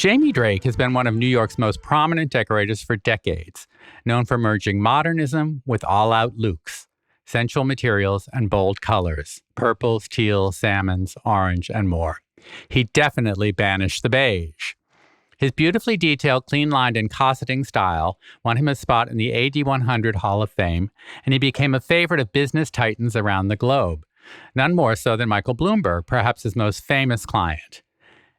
Jamie Drake has been one of New York's most prominent decorators for decades, known for merging modernism with all-out luxe, sensual materials and bold colors, purples, teals, salmons, orange, and more. He definitely banished the beige. His beautifully detailed, clean-lined, and cosseting style won him a spot in the AD 100 Hall of Fame, and he became a favorite of business titans around the globe, none more so than Michael Bloomberg, perhaps his most famous client.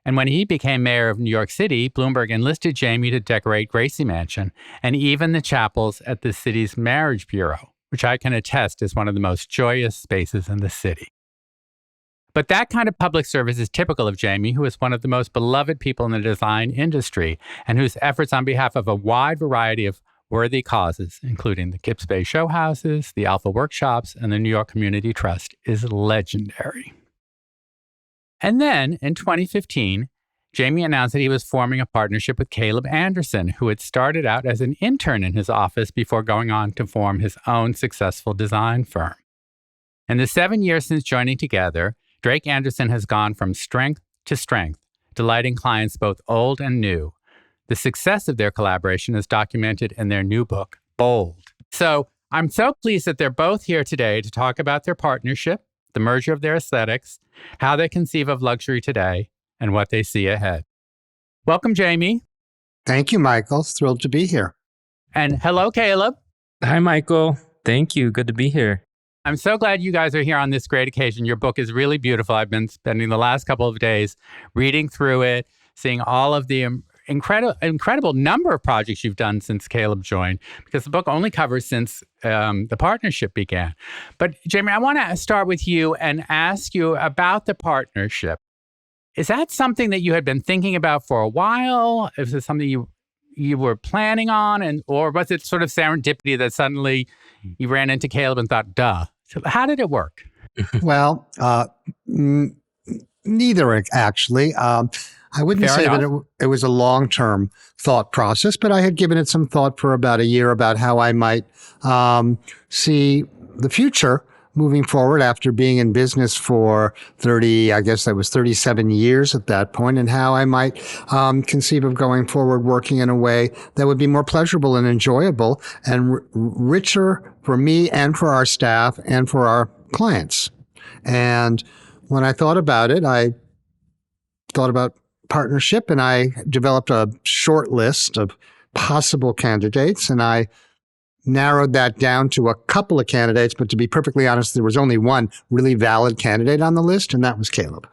And when he became mayor of New York City, Bloomberg enlisted Jamie to decorate Gracie Mansion and even the chapels at the city's Marriage Bureau, which I can attest is one of the most joyous spaces in the city. But that kind of public service is typical of Jamie, who is one of the most beloved people in the design industry and whose efforts on behalf of a wide variety of worthy causes, including the Kips Bay Show Houses, the Alpha Workshops, and the New York Community Trust, is legendary. And then, in 2015, Jamie announced that he was forming a partnership with Caleb Anderson, who had started out as an intern in his office before going on to form his own successful design firm. In the 7 years since joining together, Drake Anderson has gone from strength to strength, delighting clients both old and new. The success of their collaboration is documented in their new book, Bold. So I'm so pleased that they're both here today to talk about their partnership, the merger of their aesthetics, how they conceive of luxury today, and what they see ahead. Welcome, Jamie. Thank you, Michael. Thrilled to be here. And hello, Caleb. Hi, Michael. Thank you. Good to be here. I'm so glad you guys are here on this great occasion. Your book is really beautiful. I've been spending the last couple of days reading through it, seeing all of the incredible number of projects you've done since Caleb joined, because the book only covers since the partnership began. But Jamie, I want to start with you and ask you about the partnership. Is that something that you had been thinking about for a while? Is it something you were planning on, or was it sort of serendipity that suddenly you ran into Caleb and thought, duh? So how did it work? Well, neither actually. I wouldn't say that it was a long-term thought process, but I had given it some thought for about a year about how I might see the future moving forward after being in business for 37 years at that point, and how I might conceive of going forward working in a way that would be more pleasurable and enjoyable and richer for me and for our staff and for our clients. And when I thought about it, I thought about partnership, and I developed a short list of possible candidates, and I narrowed that down to a couple of candidates. But to be perfectly honest, there was only one really valid candidate on the list, and that was Caleb.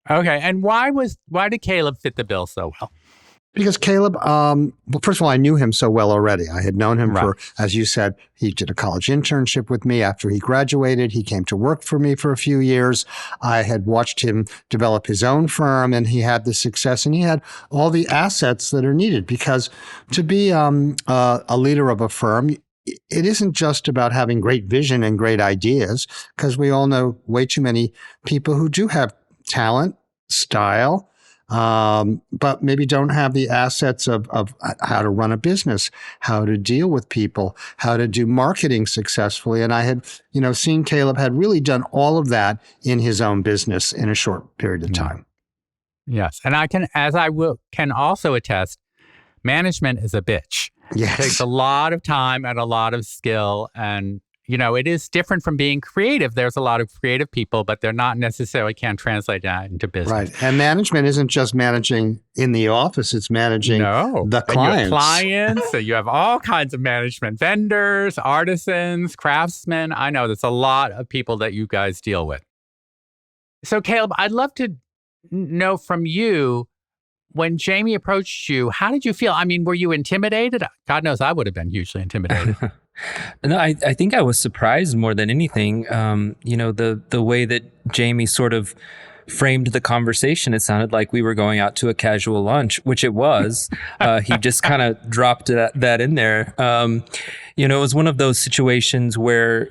Okay. And why did Caleb fit the bill so well? Because Caleb, well, first of all, I knew him so well already. I had known him for, as you said, he did a college internship with me after he graduated. He came to work for me for a few years. I had watched him develop his own firm, and he had the success, and he had all the assets that are needed. Because to be a leader of a firm, it isn't just about having great vision and great ideas, because we all know way too many people who do have talent, style, but maybe don't have the assets of how to run a business, how to deal with people, how to do marketing successfully. And I had, seen Caleb had really done all of that in his own business in a short period of time. Yes. And can also attest, management is a bitch. Yes. It takes a lot of time and a lot of skill, and it is different from being creative. There's a lot of creative people, but they're not necessarily can't translate that into business. Right. And management isn't just managing in the office. It's managing the clients. Clients. So you have all kinds of management, vendors, artisans, craftsmen. I know there's a lot of people that you guys deal with. So Caleb, I'd love to know from you, when Jamie approached you, how did you feel? I mean, were you intimidated? God knows I would have been hugely intimidated. No, I think I was surprised more than anything. The way that Jamie sort of framed the conversation, it sounded like we were going out to a casual lunch, which it was. He just kind of dropped that in there. It was one of those situations where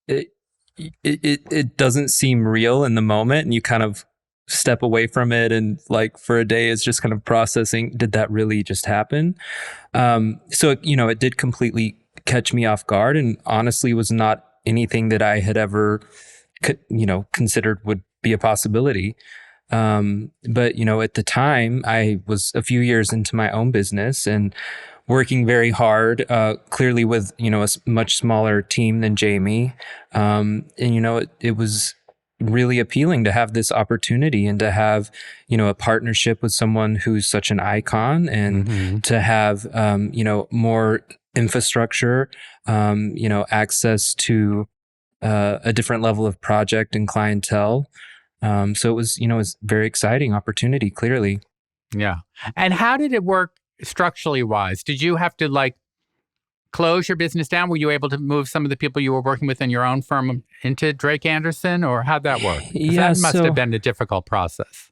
it doesn't seem real in the moment, and you kind of step away from it, and like for a day is just kind of processing, did that really just happen? So it did completely catch me off guard, and honestly was not anything that I had ever considered would be a possibility. But, at the time, I was a few years into my own business and working very hard, clearly with, a much smaller team than Jamie. And, it was really appealing to have this opportunity and to have, a partnership with someone who's such an icon and to have, more infrastructure, access to a different level of project and clientele. So it was, a very exciting opportunity, clearly. Yeah. And how did it work structurally wise? Did you have to close your business down? Were you able to move some of the people you were working with in your own firm into Drake Anderson, or how'd that work? Yeah, that must have been a difficult process.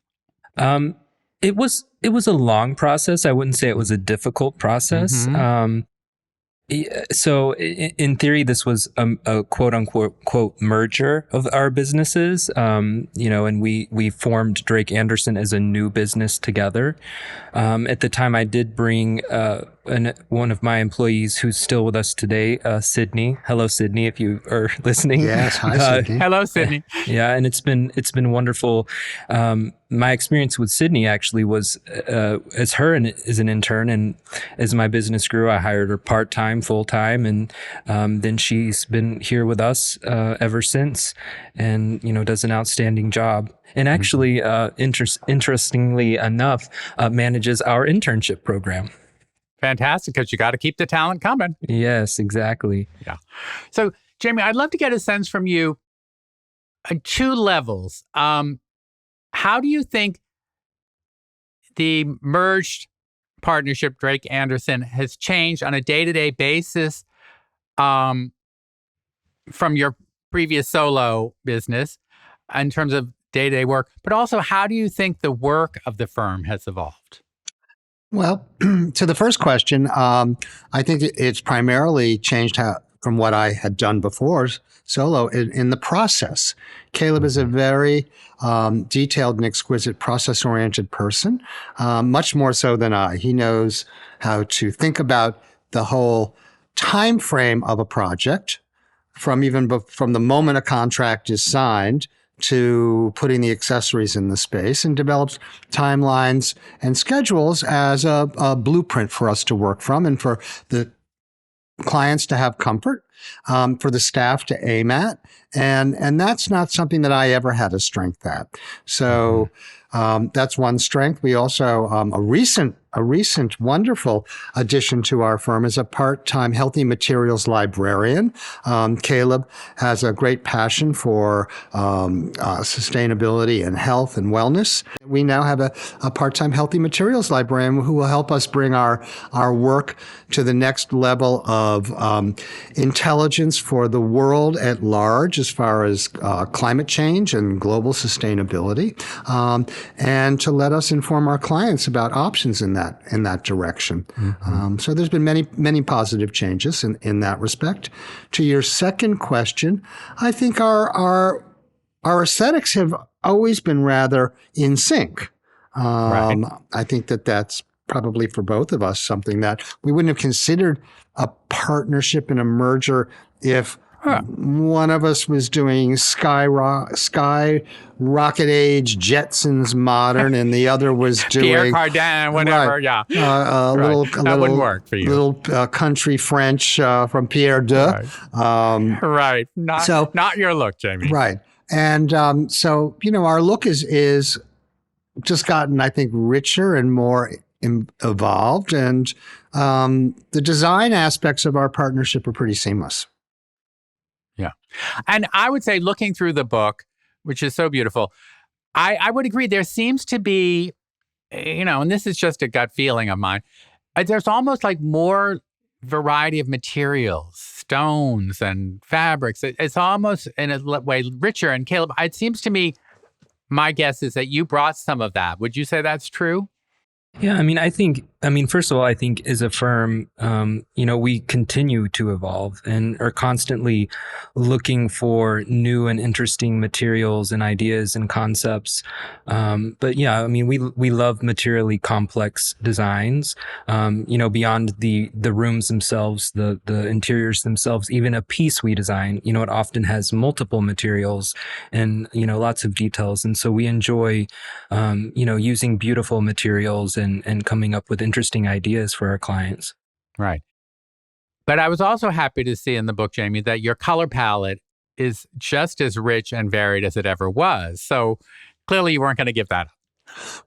It was a long process. I wouldn't say it was a difficult process. So in theory, this was a quote unquote quote merger of our businesses. And we formed Drake Anderson as a new business together. At the time, I did bring one of my employees who's still with us today, Sydney. Hello, Sydney, if you are listening. Yes, hi, Sydney. Hello, Sydney. Yeah, and it's been wonderful. My experience with Sydney actually was as her as an intern, and as my business grew, I hired her part-time, full-time, and then she's been here with us ever since, and does an outstanding job. And actually, interestingly enough, manages our internship program. Fantastic, because you got to keep the talent coming. Yes, exactly. Yeah. So, Jamie, I'd love to get a sense from you on two levels. How do you think the merged partnership, Drake Anderson, has changed on a day-to-day basis from your previous solo business in terms of day-to-day work? But also, how do you think the work of the firm has evolved? Well, to the first question, I think it's primarily changed from what I had done before solo in the process. Caleb is a very detailed and exquisite process-oriented person, much more so than I. He knows how to think about the whole time frame of a project from the moment a contract is signed to putting the accessories in the space, and develops timelines and schedules as a blueprint for us to work from and for the clients to have comfort, for the staff to aim at. And that's not something that I ever had a strength at. So that's one strength. We also, a recent wonderful addition to our firm is a part-time healthy materials librarian. Caleb has a great passion for sustainability and health and wellness. We now have a part-time healthy materials librarian who will help us bring our work to the next level of intelligence for the world at large as far as climate change and global sustainability, and to let us inform our clients about options in that direction. So there's been many positive changes in that respect. To your second question, I think our aesthetics have always been rather in sync. Right. I think that's probably for both of us something that we wouldn't have considered a partnership and a merger if one of us was doing sky rocket age Jetsons modern, and the other was doing Pierre Cardin, whatever. Right, Yeah, that wouldn't work for you. Little country French from Pierre de. Right. Not your look, Jamie. Right, and so our look is just gotten, I think, richer and more evolved, and the design aspects of our partnership are pretty seamless. Yeah. And I would say, looking through the book, which is so beautiful, I would agree there seems to be, and this is just a gut feeling of mine, there's almost like more variety of materials, stones and fabrics. It's almost in a way richer. And Caleb, it seems to me, my guess is that you brought some of that. Would you say that's true? Yeah, I mean, I think I mean, first of all, I think as a firm, we continue to evolve and are constantly looking for new and interesting materials and ideas and concepts. But yeah, I mean, we love materially complex designs. Beyond the rooms themselves, the interiors themselves, even a piece we design, it often has multiple materials and lots of details, and so we enjoy, using beautiful materials and coming up with interesting ideas for our clients. Right. But I was also happy to see in the book, Jamie, that your color palette is just as rich and varied as it ever was. So clearly you weren't going to give that up.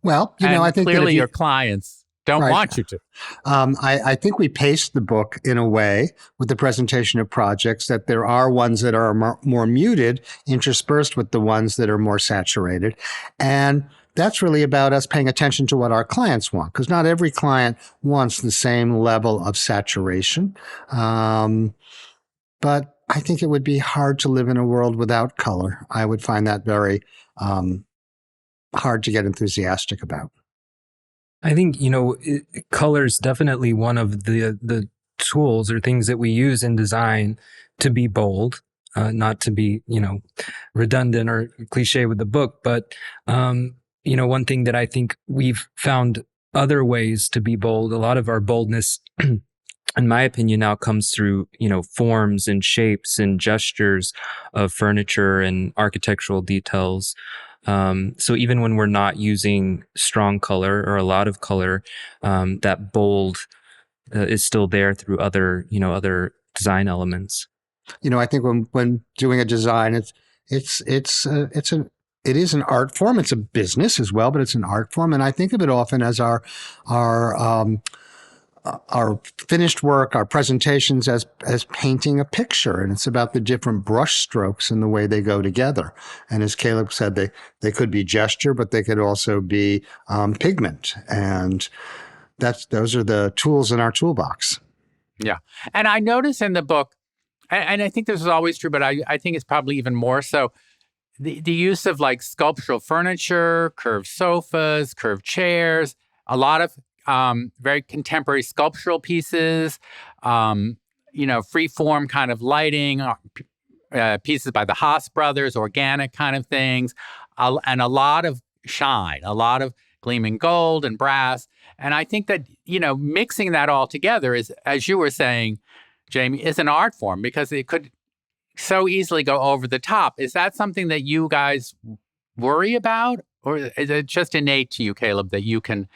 Well, And I think that clearly your clients don't Right. want you to. I think we paced the book in a way with the presentation of projects that there are ones that are more muted, interspersed with the ones that are more saturated. And that's really about us paying attention to what our clients want, because not every client wants the same level of saturation. But I think it would be hard to live in a world without color. I would find that very hard to get enthusiastic about. I think, color is definitely one of the tools or things that we use in design to be bold, not to be, redundant or cliche with the book. But, one thing that I think we've found other ways to be bold, a lot of our boldness, in my opinion, now comes through, forms and shapes and gestures of furniture and architectural details. So even when we're not using strong color or a lot of color, that bold is still there through other design elements. I think when doing a design, it is an art form. It's a business as well, but it's an art form, and I think of it often as our finished work, our presentations as painting a picture. And it's about the different brush strokes and the way they go together. And as Caleb said, they could be gesture, but they could also be pigment. And those are the tools in our toolbox. Yeah. And I notice in the book, and I think this is always true, but I think it's probably even more so, the use of like sculptural furniture, curved sofas, curved chairs, a lot of very contemporary sculptural pieces, free form kind of lighting, pieces by the Haas brothers, organic kind of things, and a lot of shine, a lot of gleaming gold and brass. And I think that, mixing that all together is, as you were saying, Jamie, is an art form because it could so easily go over the top. Is that something that you guys worry about? Or is it just innate to you, Caleb, that you can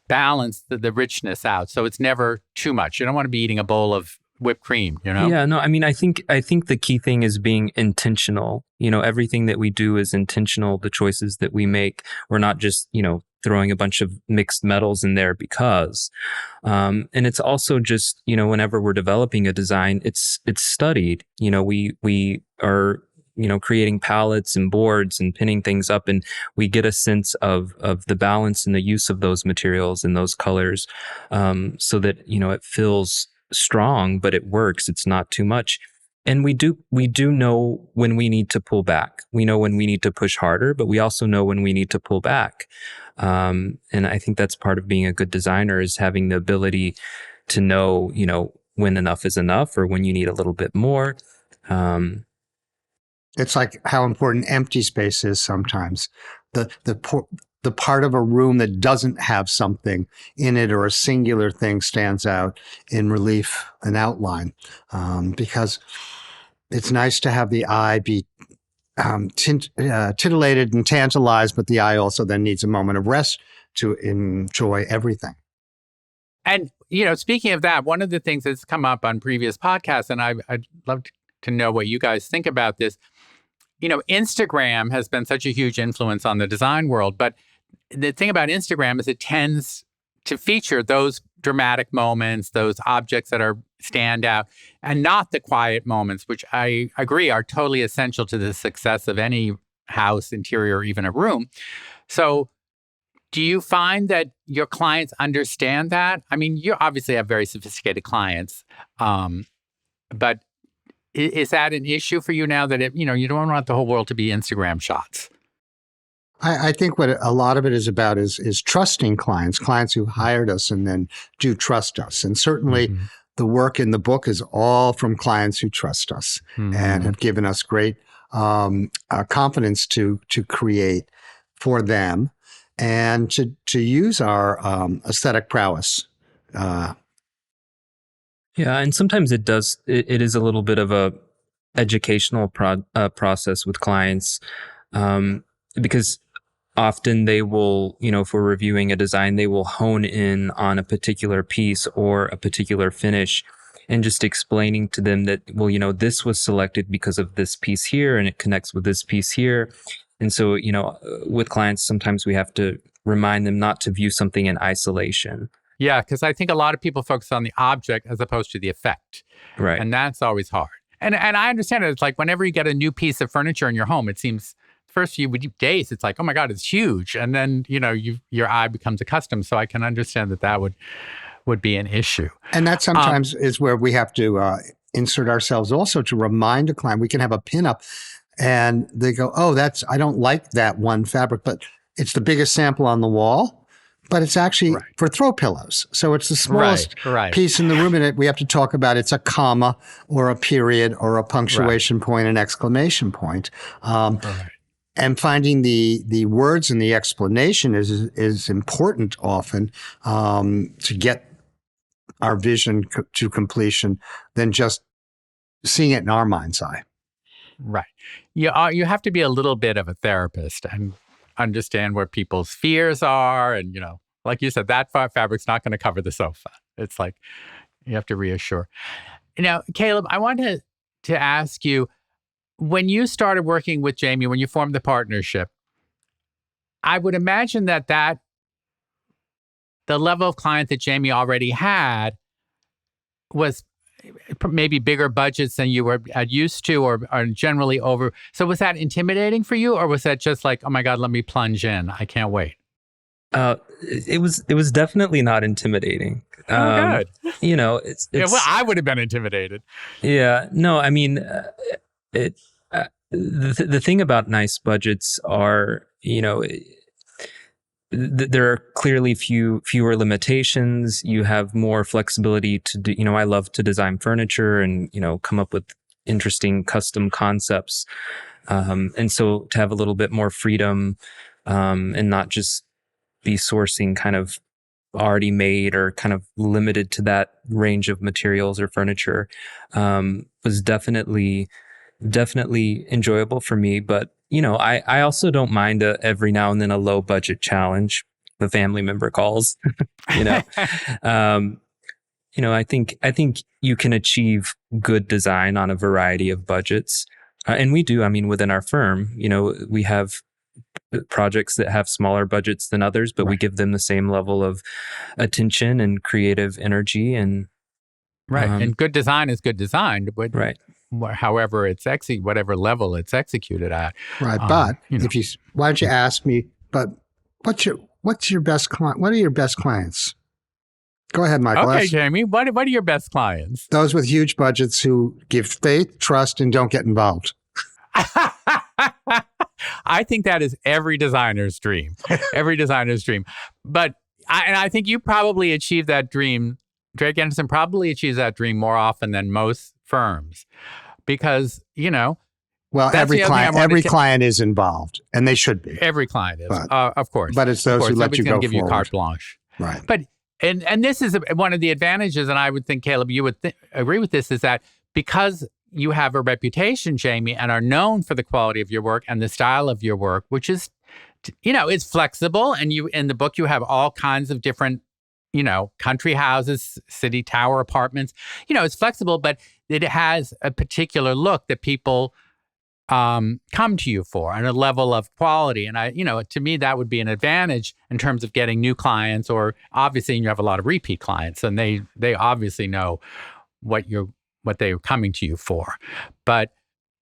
balance the richness out so it's never too much? You don't want to be eating a bowl of whipped cream, Yeah, no, I mean, I think the key thing is being intentional. Everything that we do is intentional. The choices that we make, we're not just, throwing a bunch of mixed metals in there because, and it's also just, whenever we're developing a design, it's studied. We are, creating palettes and boards and pinning things up, and we get a sense of the balance and the use of those materials and those colors, so that, it feels strong, but it works. It's not too much. And we do know when we need to pull back. We know when we need to push harder, but we also know when we need to pull back. And I think that's part of being a good designer, is having the ability to know, when enough is enough or when you need a little bit more. It's like how important empty space is sometimes. The part of a room that doesn't have something in it or a singular thing stands out in relief and outline, because it's nice to have the eye be titillated and tantalized, but the eye also then needs a moment of rest to enjoy everything. And, speaking of that, one of the things that's come up on previous podcasts, and I'd love to know what you guys think about this. Instagram has been such a huge influence on the design world, but the thing about Instagram is it tends to feature those dramatic moments, those objects that stand out, and not the quiet moments, which I agree are totally essential to the success of any house, interior, or even a room. So do you find that your clients understand that? I mean, you obviously have very sophisticated clients, but is that an issue for you now that you don't want the whole world to be Instagram shots? I think what a lot of it is about is trusting clients who hired us and then do trust us. And certainly the work in the book is all from clients who trust us and have given us great confidence to create for them and to use our aesthetic prowess. Yeah, and sometimes it is a little bit of a educational process with clients, because often they will, if we're reviewing a design, they will hone in on a particular piece or a particular finish, and just explaining to them that, well, this was selected because of this piece here, and it connects with this piece here. And so, with clients, sometimes we have to remind them not to view something in isolation. Yeah, because I think a lot of people focus on the object as opposed to the effect. Right. And that's always hard. And I understand it. It's like whenever you get a new piece of furniture in your home, it seems first few days, it's like, oh my God, it's huge. And then, your eye becomes accustomed. So I can understand that would be an issue. And that sometimes is where we have to insert ourselves also to remind a client. We can have a pinup and they go, oh, I don't like that one fabric, but it's the biggest sample on the wall. But it's actually for throw pillows. So it's the smallest piece in the room. And we have to talk about it's a comma or a period or a punctuation point, an exclamation point. And finding the words and the explanation is important often to get our vision to completion than just seeing it in our mind's eye. Right. You have to be a little bit of a therapist and understand where people's fears are. And, like you said, that fabric's not going to cover the sofa. It's like you have to reassure. Now, Caleb, I wanted to ask you, when you started working with Jamie, when you formed the partnership, I would imagine that the level of client that Jamie already had was maybe bigger budgets than you were used to or generally over. So was that intimidating for you, or was that just like, oh my God, let me plunge in, I can't wait? It was definitely not intimidating. Good. It's well, I would have been intimidated. Yeah, no, I mean, the thing about nice budgets are, there are clearly fewer limitations. You have more flexibility to do, I love to design furniture and, come up with interesting custom concepts. And so to have a little bit more freedom, and not just be sourcing kind of already made or kind of limited to that range of materials or furniture, was definitely enjoyable for me. But I also don't mind every now and then a low budget challenge. The family member calls. I think you can achieve good design on a variety of budgets, and we do. I mean, within our firm, we have projects that have smaller budgets than others, but we give them the same level of attention and creative energy. And and good design is good design. Right. However it's whatever level it's executed at. Right. But why don't you ask me, but what's your best client? What are your best clients? Go ahead, Michael. Okay, Jamie, what are your best clients? Those with huge budgets who give faith, trust, and don't get involved. I think that is every designer's dream. Every designer's dream. But I think you probably achieve that dream. Drake Anderson probably achieves that dream more often than most firms, because well, every client is involved, and they should be. Every client is, of course. But it's those who let you go forward. Give you carte blanche, right? But and this is one of the advantages, and I would think, Caleb, you would agree with this, is that because you have a reputation, Jamie, and are known for the quality of your work and the style of your work, which is, it's flexible. And you, in the book, you have all kinds of different, country houses, city tower apartments. It's flexible, but it has a particular look that people come to you for, and a level of quality. And to me, that would be an advantage in terms of getting new clients, or obviously you have a lot of repeat clients, and they obviously know what they're coming to you for. But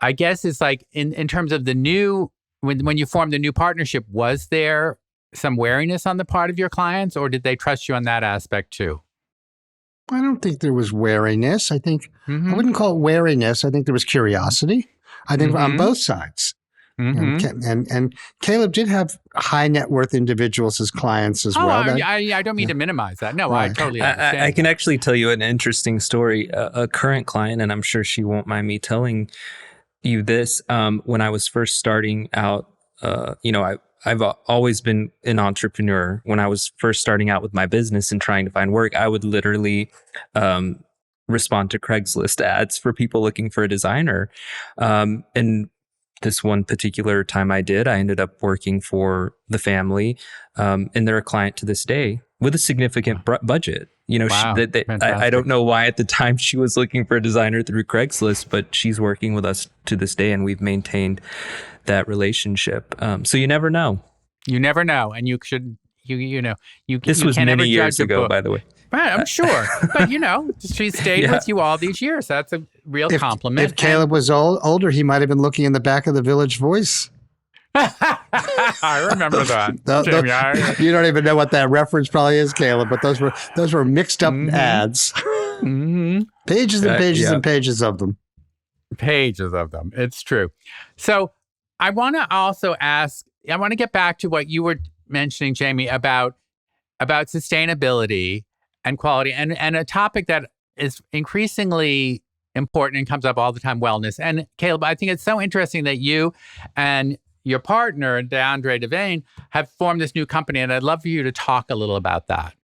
I guess it's like in terms of the new, when you formed the new partnership, was there some wariness on the part of your clients, or did they trust you on that aspect too? I don't think there was wariness. I think I wouldn't call it wariness. I think there was curiosity. I think on both sides. Mm-hmm. And Caleb did have high net worth individuals as clients as well. I don't mean to minimize that. No, right. I totally understand. I can actually tell you an interesting story. A current client, and I'm sure she won't mind me telling you this. When I was first starting out, I've always been an entrepreneur. When I was first starting out with my business and trying to find work, I would literally respond to Craigslist ads for people looking for a designer. And this one particular time I ended up working for the family, and they're a client to this day with a significant budget. Wow, I don't know why at the time she was looking for a designer through Craigslist, but she's working with us to this day, and we've maintained that relationship. So you never know. You never know, and you should. This was many years ago, by the way. Right, I'm sure. But, she stayed with you all these years. That's a real compliment. If Caleb was older, he might have been looking in the back of the Village Voice. I remember that. Jamie, you don't even know what that reference probably is, Caleb, but those were mixed up ads. Mm-hmm. Pages and pages and pages of them. Pages of them. It's true. So I want to get back to what you were mentioning, Jamie, about sustainability and quality, and a topic that is increasingly important and comes up all the time, wellness. And Caleb, I think it's so interesting that you and your partner, DeAndre Devane, have formed this new company, and I'd love for you to talk a little about that.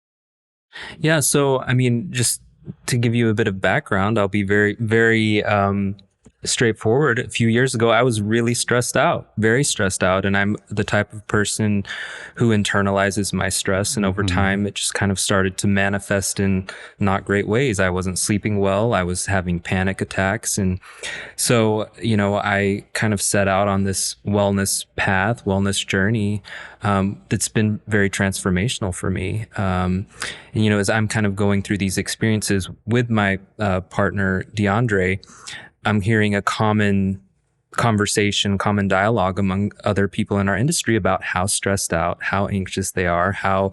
Yeah, so just to give you a bit of background, I'll be very, very straightforward. A few years ago, I was really stressed out, very stressed out. And I'm the type of person who internalizes my stress. And over time, it just kind of started to manifest in not great ways. I wasn't sleeping well. I was having panic attacks. And so, I kind of set out on this wellness path, wellness journey, that's been very transformational for me. And, as I'm kind of going through these experiences with my partner, DeAndre, I'm hearing a common conversation, common dialogue among other people in our industry about how stressed out, how anxious they are, how,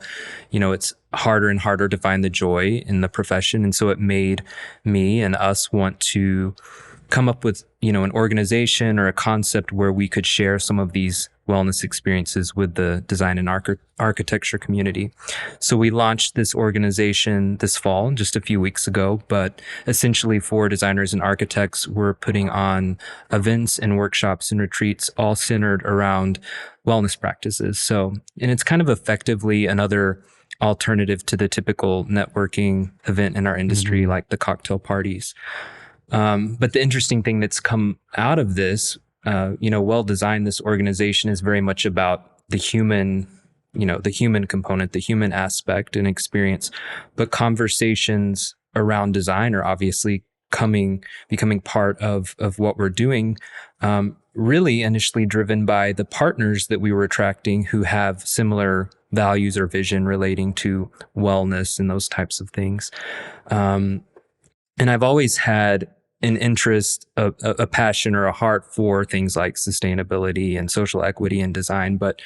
it's harder and harder to find the joy in the profession. And so it made me and us want to come up with, an organization or a concept where we could share some of these wellness experiences with the design and architecture community. So we launched this organization this fall, just a few weeks ago, but essentially for designers and architects, we're putting on events and workshops and retreats all centered around wellness practices. So, and it's kind of effectively another alternative to the typical networking event in our industry, like the cocktail parties. But the interesting thing that's come out of this, Well Designed, this organization is very much about the human, the human component, the human aspect and experience. But conversations around design are obviously becoming part of what we're doing, really initially driven by the partners that we were attracting who have similar values or vision relating to wellness and those types of things. And I've always had an interest, a passion or a heart for things like sustainability and social equity in design. But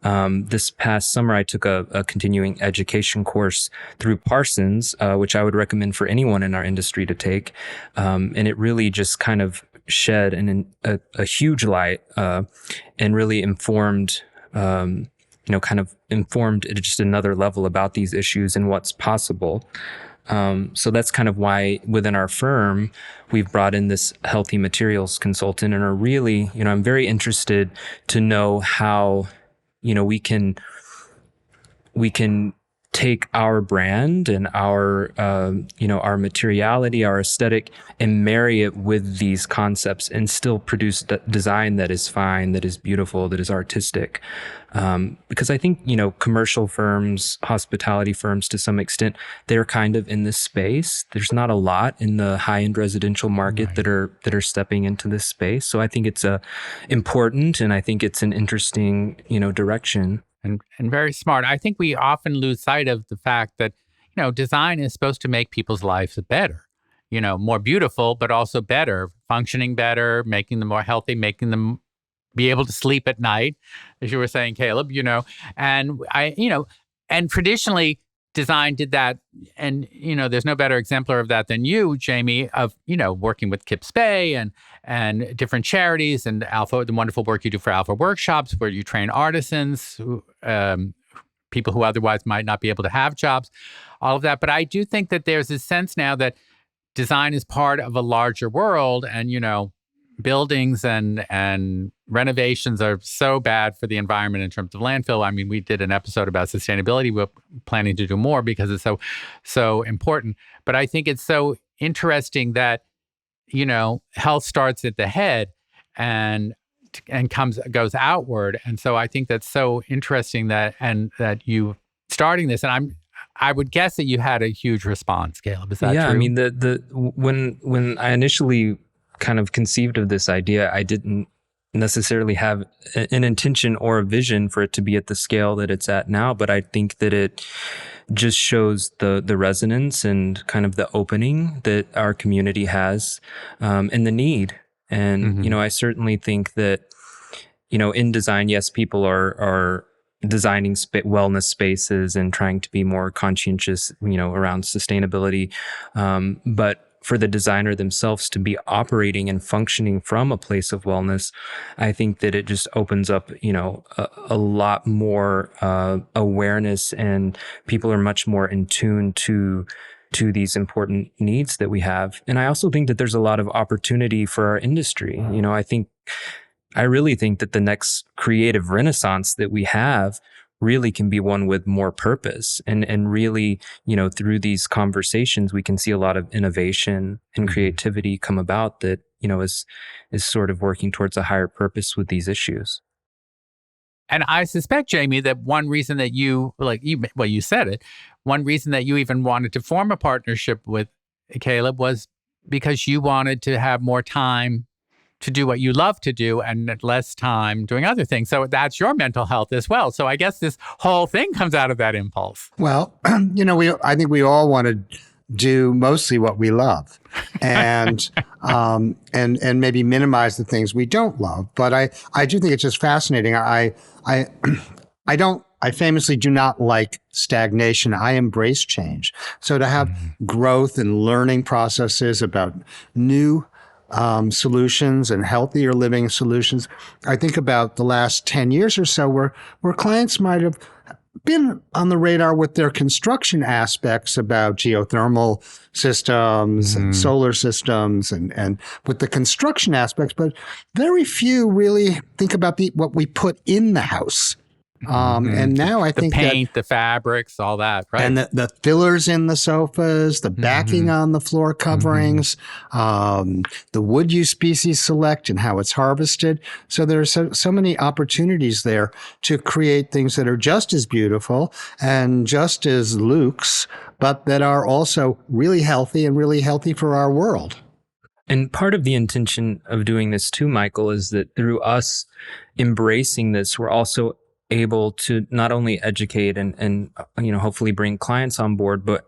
this past summer, I took a continuing education course through Parsons, which I would recommend for anyone in our industry to take. And it really just kind of shed a huge light and really informed informed at just another level about these issues and what's possible. So that's kind of why within our firm, we've brought in this healthy materials consultant and are really, I'm very interested to know how, we can take our brand and our materiality, our aesthetic, and marry it with these concepts and still produce design that is fine, that is beautiful, that is artistic. Because I think, commercial firms, hospitality firms to some extent, they're kind of in this space. There's not a lot in the high-end residential market that are stepping into this space. So I think it's important, and I think it's an interesting, direction. And very smart. I think we often lose sight of the fact that, design is supposed to make people's lives better, more beautiful, but also better, functioning better, making them more healthy, making them be able to sleep at night, as you were saying, Caleb, and traditionally design did that. And, there's no better exemplar of that than you, Jamie, of, working with Kip Spey and different charities and Alpha, the wonderful work you do for Alpha Workshops, where you train artisans, people who otherwise might not be able to have jobs, all of that. But I do think that there's this sense now that design is part of a larger world, and, buildings and renovations are so bad for the environment in terms of landfill. I mean, we did an episode about sustainability. We're planning to do more because it's so important. But I think it's so interesting that, health starts at the head and goes outward. And so I think that's so interesting that you starting this. And I would guess that you had a huge response, Caleb. Is that true? Yeah, I mean, when I initially kind of conceived of this idea, I didn't necessarily have an intention or a vision for it to be at the scale that it's at now. But I think that it just shows the resonance and kind of the opening that our community has, and the need. And, I certainly think that, in design, yes, people are designing wellness spaces and trying to be more conscientious, around sustainability. But for the designer themselves to be operating and functioning from a place of wellness, I think that it just opens up, a lot more awareness, and people are much more in tune to these important needs that we have. And I also think that there's a lot of opportunity for our industry. I really think that the next creative renaissance that we have really can be one with more purpose, and really, through these conversations, we can see a lot of innovation and creativity come about that, is sort of working towards a higher purpose with these issues. And I suspect, Jamie, that one reason that you said it, one reason that you even wanted to form a partnership with Caleb was because you wanted to have more time to do what you love to do and less time doing other things. So that's your mental health as well. So I guess this whole thing comes out of that impulse. Well, I think we all want to do mostly what we love, and and maybe minimize the things we don't love. But I do think it's just fascinating. I famously do not like stagnation. I embrace change. So to have growth and learning processes about new solutions and healthier living solutions. I think about the last 10 years or so where clients might have been on the radar with their construction aspects about geothermal systems and solar systems and with the construction aspects, but very few really think about what we put in the house. And now I think the paint, the fabrics, all that, right? And the fillers in the sofas, the backing on the floor coverings, the wood you species select and how it's harvested. So there are so many opportunities there to create things that are just as beautiful and just as luxe, but that are also really healthy and really healthy for our world. And part of the intention of doing this too, Michael, is that through us embracing this, we're also able to not only educate and hopefully bring clients on board, but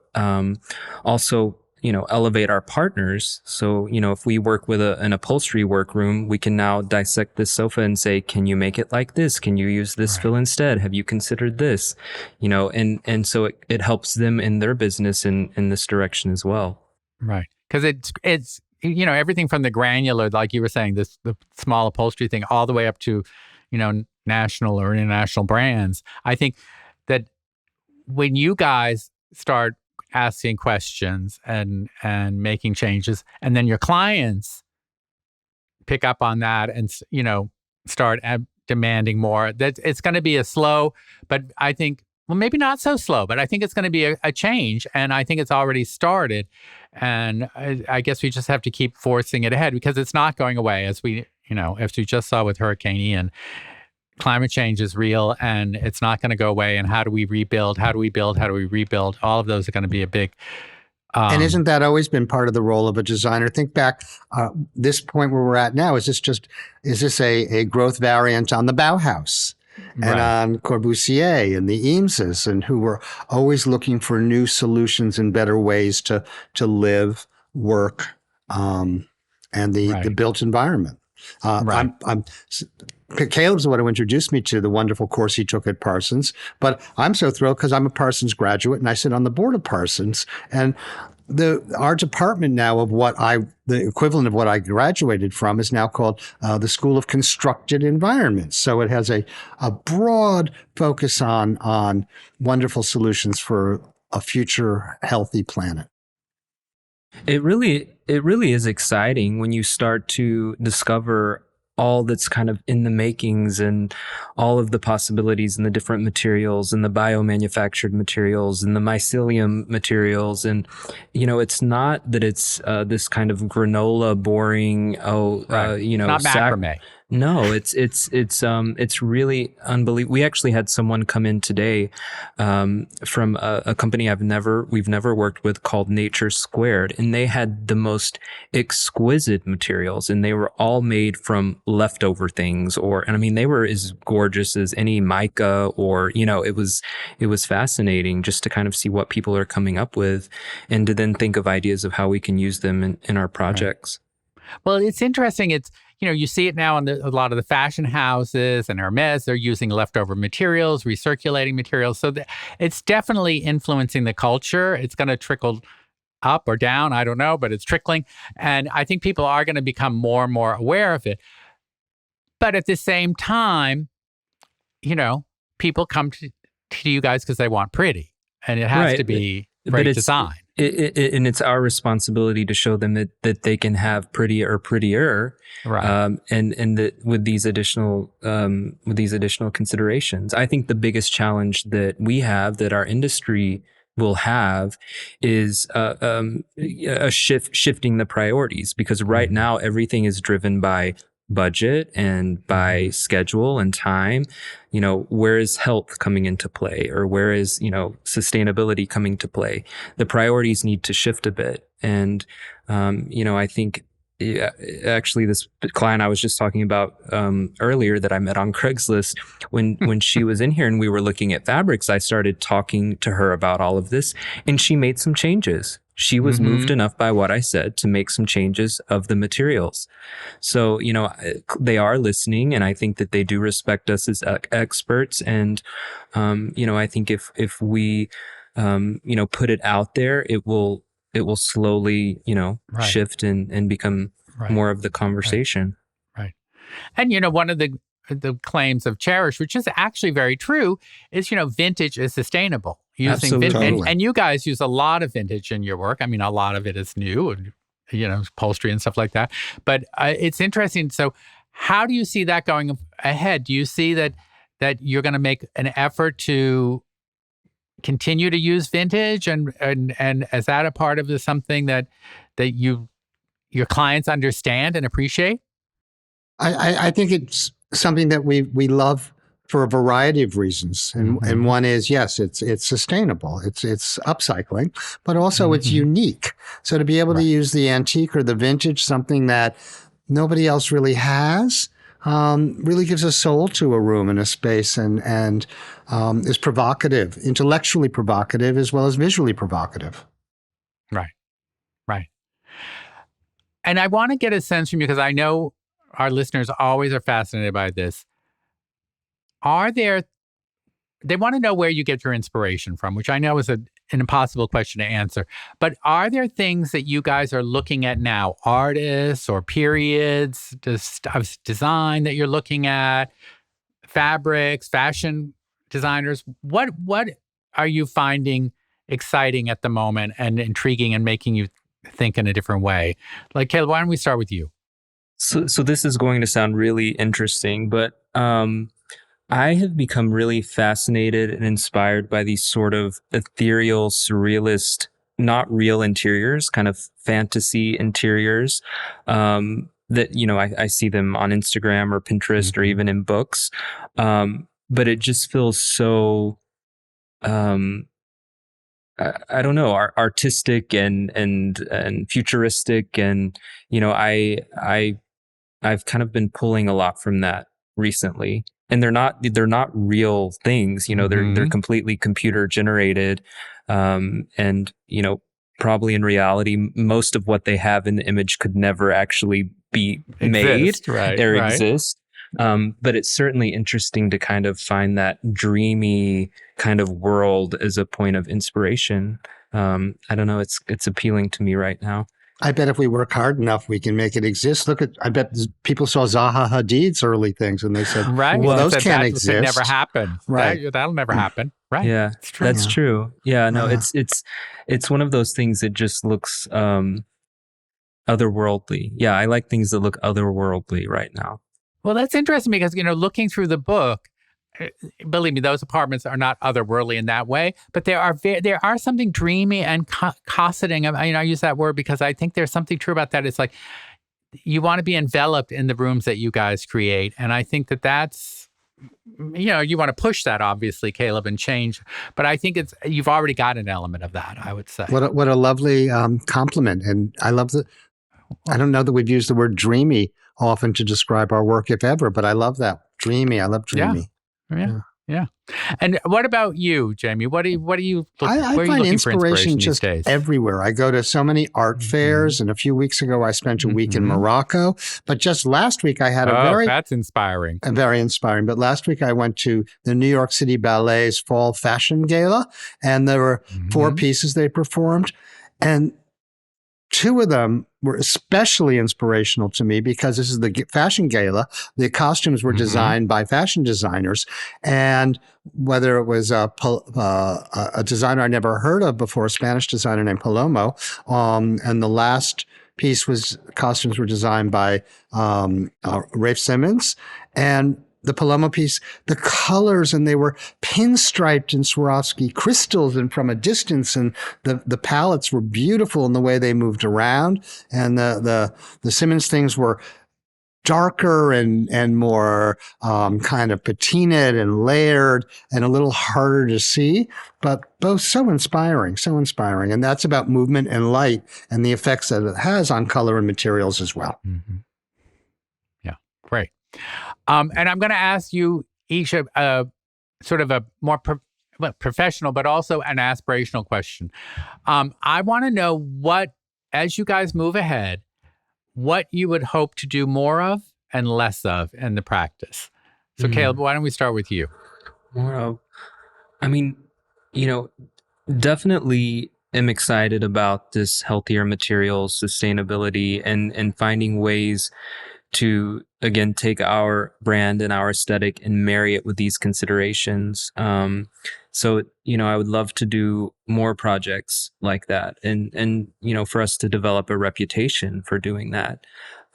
also elevate our partners. So if we work with an upholstery workroom, we can now dissect this sofa and say, can you make it like this? Can you use this fill instead? Have you considered this? And so it helps them in their business in this direction as well. Right, because it's everything from the granular, like you were saying, the small upholstery thing, all the way up to national or international brands. I think that when you guys start asking questions and making changes, and then your clients pick up on that and start demanding more, that it's going to be a slow, but I think, well, maybe not so slow, but I think it's going to be a change, and I think it's already started. And I guess we just have to keep forcing it ahead because it's not going away, as we just saw with Hurricane Ian. Climate change is real and it's not going to go away. And how do we rebuild? How do we build? How do we rebuild? All of those are going to be a big... and isn't that always been part of the role of a designer? Think back, this point where we're at now, is this a growth variant on the Bauhaus and on Corbusier and the Eameses, and who were always looking for new solutions and better ways to live, work, and the built environment. Caleb's the one who introduced me to the wonderful course he took at Parsons. But I'm so thrilled because I'm a Parsons graduate and I sit on the board of Parsons. And our department now the equivalent of what I graduated from is now called the School of Constructed Environments. So it has a broad focus on wonderful solutions for a future healthy planet. It really is exciting when you start to discover all that's kind of in the makings and all of the possibilities and the different materials and the biomanufactured materials and the mycelium materials. And, it's not that it's this kind of granola boring, not macrame. No, it's really unbelievable. We actually had someone come in today from a company we've never worked with called Nature Squared, and they had the most exquisite materials, and they were all made from leftover things, they were as gorgeous as any mica, or it was fascinating just to kind of see what people are coming up with, and to then think of ideas of how we can use them in our projects. Right. Well, it's interesting. It's you see it now in a lot of the fashion houses and Hermes. They're using leftover materials, recirculating materials. So it's definitely influencing the culture. It's going to trickle up or down. I don't know, but it's trickling. And I think people are going to become more and more aware of it. But at the same time, people come to you guys because they want pretty. And it has to be great design. And it's our responsibility to show them that they can have prettier, right? And that with these additional considerations, I think the biggest challenge that we have, that our industry will have, is shifting the priorities, because right now everything is driven by budget and by schedule and time. Where is health coming into play, or where is, sustainability coming to play? The priorities need to shift a bit. And, I think actually this client I was just talking about earlier that I met on Craigslist, when she was in here and we were looking at fabrics, I started talking to her about all of this, and she made some changes. She was moved enough by what I said to make some changes of the materials. So, they are listening, and I think that they do respect us as experts. And, I think if we, put it out there, it will slowly, shift and become more of the conversation. Right. And, one of the claims of Chairish, which is actually very true, is, vintage is sustainable. Using vintage, and you guys use a lot of vintage in your work. A lot of it is new, and upholstery and stuff like that. But it's interesting. So, how do you see that going ahead? Do you see that you're going to make an effort to continue to use vintage, and is that a part of something that your clients understand and appreciate? I think it's something that we love for a variety of reasons. And one is, yes, it's sustainable. It's upcycling, but also it's unique. So to be able to use the antique or the vintage, something that nobody else really has, really gives a soul to a room and a space, and is provocative, intellectually provocative, as well as visually provocative. Right. And I want to get a sense from you, because I know our listeners always are fascinated by this. They want to know where you get your inspiration from, which I know is an impossible question to answer. But are there things that you guys are looking at now, artists or periods of design that you're looking at, fabrics, fashion designers? What are you finding exciting at the moment and intriguing and making you think in a different way? Like, Caleb, why don't we start with you? So this is going to sound really interesting, but I have become really fascinated and inspired by these sort of ethereal, surrealist, not real interiors, kind of fantasy interiors, that, I see them on Instagram or Pinterest or even in books. But it just feels so, I don't know, artistic and futuristic. And, I've kind of been pulling a lot from that recently. And they're not real things, they're completely computer generated. And, probably in reality, most of what they have in the image could never actually be made or exist. But it's certainly interesting to kind of find that dreamy kind of world as a point of inspiration. I don't know. It's appealing to me right now. I bet if we work hard enough, we can make it exist. I bet people saw Zaha Hadid's early things and they said, right. well, those that can't could exist. never happen. Right. That'll never happen. Right. Yeah, It's true. that's true. Yeah, no, Yeah. it's one of those things that just looks otherworldly. Yeah, I like things that look otherworldly right now. Well, that's interesting because, looking through the book, believe me, those apartments are not otherworldly in that way, but there are something dreamy and cosseting. I use that word because I think there's something true about that. It's like you want to be enveloped in the rooms that you guys create. And I think that's, you want to push that, obviously, Caleb, and change. But I think you've already got an element of that, I would say. What a lovely compliment. And I love I don't know that we've used the word dreamy often to describe our work, if ever, but I love that. Dreamy. I love dreamy. Yeah. And what about you, Jamie? What do you look, I where are you find looking for inspiration these just days? everywhere. I go to so many art fairs, and a few weeks ago I spent a week in Morocco. But just last week I had that's inspiring. Very inspiring. But last week I went to the New York City Ballet's Fall Fashion Gala, and there were 4 pieces they performed, and 2 of them were especially inspirational to me because this is the fashion gala. The costumes were designed by fashion designers, and whether it was a designer I never heard of before, a Spanish designer named Palomo, and the last piece costumes were designed by Rafe Simmons, and the Palomo piece, the colors, and they were pinstriped in Swarovski crystals and from a distance, and the palettes were beautiful in the way they moved around, and the Simmons things were darker and more kind of patinaed and layered and a little harder to see, but both so inspiring. And that's about movement and light and the effects that it has on color and materials as well. Yeah, great. And I'm going to ask you each a sort of a more professional, but also an aspirational question. I want to know as you guys move ahead, what you would hope to do more of and less of in the practice. So, Caleb, why don't we start with you? More of, definitely am excited about this healthier materials, sustainability, and finding ways to, again, take our brand and our aesthetic and marry it with these considerations. So, I would love to do more projects like that and for us to develop a reputation for doing that.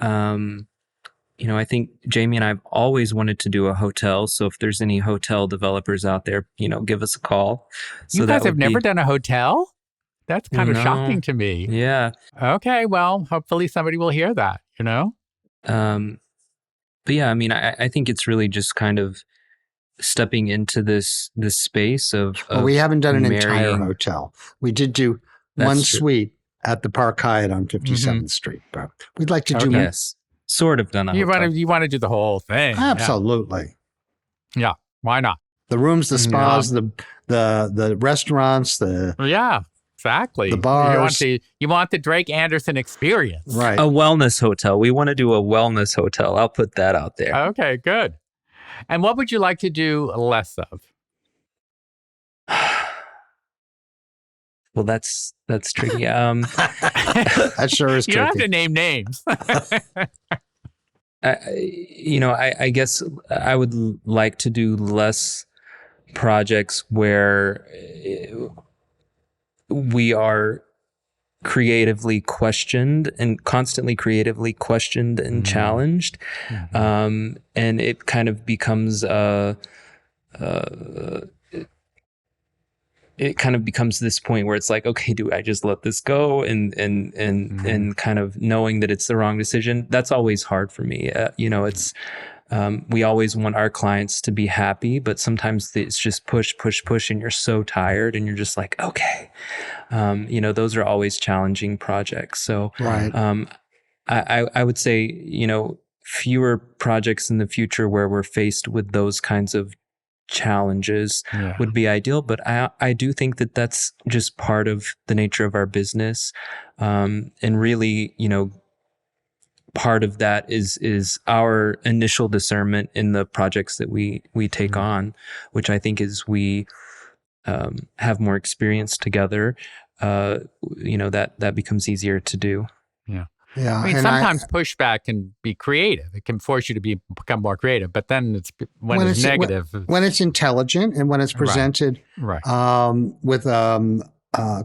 I think Jamie and I have always wanted to do a hotel. So if there's any hotel developers out there, give us a call. So you guys have never done a hotel? That's kind of shocking to me. Yeah. Okay. Well, hopefully somebody will hear that, But yeah, I think it's really just kind of stepping into this space of well, we haven't done an entire marrying. hotel. We did do That's one true. suite at the Park Hyatt on 57th Street, but we'd like to do Yes, sort of done a hotel. You want to do the whole thing. Absolutely. Yeah. Why not? The rooms, the spas, the restaurants, Yeah, exactly. The bars. You want the Drake Anderson experience. Right. A wellness hotel. We want to do a wellness hotel. I'll put that out there. Okay, good. And what would you like to do less of? Well, that's tricky. That sure is tricky. You don't have to name names. I guess I would like to do less projects where we are creatively questioned and constantly creatively questioned and challenged. And it kind of becomes this point where it's like, okay, do I just let this go and kind of knowing that it's the wrong decision? That's always hard for me. It's we always want our clients to be happy, but sometimes it's just push, and you're so tired and you're just like, okay, those are always challenging projects. So Right. I would say, fewer projects in the future where we're faced with those kinds of challenges would be ideal. But I do think that that's just part of the nature of our business. And really, part of that is our initial discernment in the projects that we take on, which I think is we have more experience together. That becomes easier to do. Yeah. Yeah. I mean, sometimes pushback can be creative. It can force you to become more creative. But then when it's negative. When it's intelligent and when it's presented with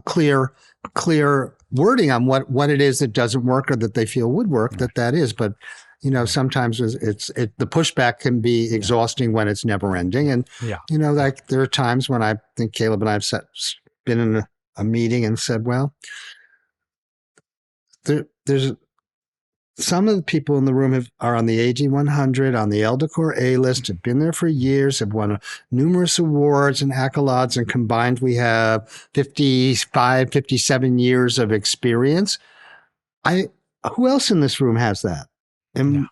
clear wording on what it is that doesn't work or that they feel would work, that is. But sometimes the pushback can be exhausting when it's never ending. And like there are times when I think Caleb and I have been in a meeting and said, well, there's some of the people in the room are on the AG 100, on the Eldecor A list, have been there for years, have won numerous awards and accolades, and combined we have 55, 57 years of experience. Who else in this room has that? And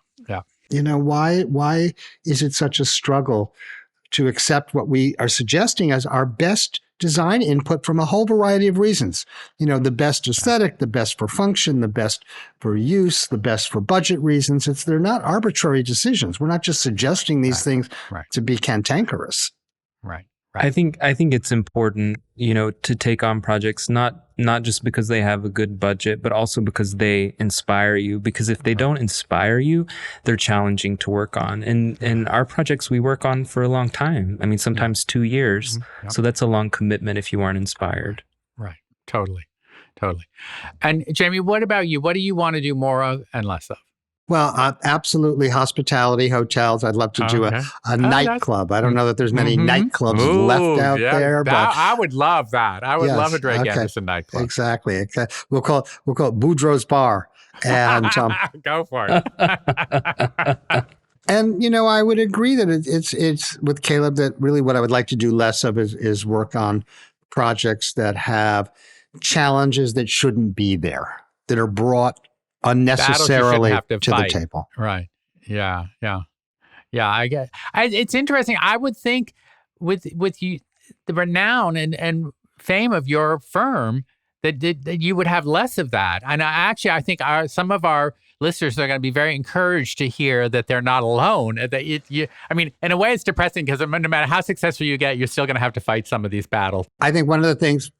why is it such a struggle to accept what we are suggesting as our best design input from a whole variety of reasons? The best aesthetic, the best for function, the best for use, the best for budget reasons. They're not arbitrary decisions. We're not just suggesting these things to be cantankerous. Right. I think it's important, to take on projects not just because they have a good budget, but also because they inspire you. Because if they don't inspire you, they're challenging to work on. And our projects we work on for a long time. I mean, sometimes 2 years. Mm-hmm. Yep. So that's a long commitment if you aren't inspired. Right. Totally. And Jamie, what about you? What do you want to do more of and less of? Well, absolutely hospitality, hotels. I'd love to do a nightclub. I don't know that there's many nightclubs left out there, but I would love that. I would love a Drake Anderson nightclub. Exactly. We'll call it Boudreaux's Bar, and go for it. And I would agree that it's with Caleb that really what I would like to do less of is work on projects that have challenges that shouldn't be there, that are brought unnecessarily to the table. Right. Yeah. I get. It's interesting. I would think with you, the renown and fame of your firm, that you would have less of that. And I think some of our listeners are going to be very encouraged to hear that they're not alone. I mean, in a way, it's depressing because no matter how successful you get, you're still going to have to fight some of these battles. I think one of the things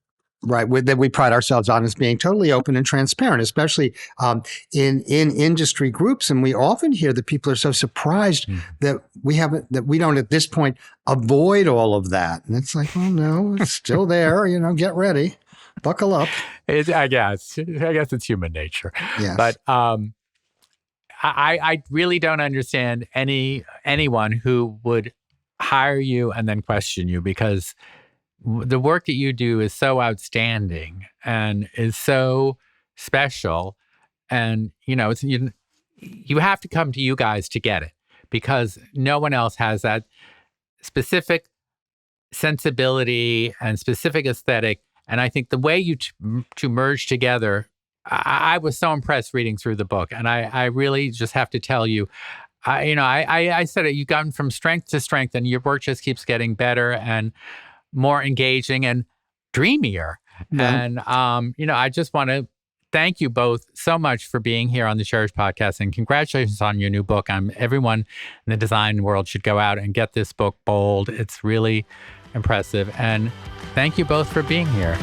that we pride ourselves on is being totally open and transparent, especially in industry groups. And we often hear that people are so surprised that we don't at this point avoid all of that. And it's like, well, no, it's still there. Get ready, buckle up. I guess it's human nature. Yes. But I really don't understand anyone who would hire you and then question you, because the work that you do is so outstanding and is so special. And, you have to come to you guys to get it, because no one else has that specific sensibility and specific aesthetic. And I think the way you to merge together, I was so impressed reading through the book. And I really just have to tell you, I said it, you've gotten from strength to strength, and your work just keeps getting better and more engaging and dreamier. Yeah. And, I just want to thank you both so much for being here on the Chairish podcast, and congratulations on your new book. Everyone in the design world should go out and get this book, Bold. It's really impressive. And thank you both for being here.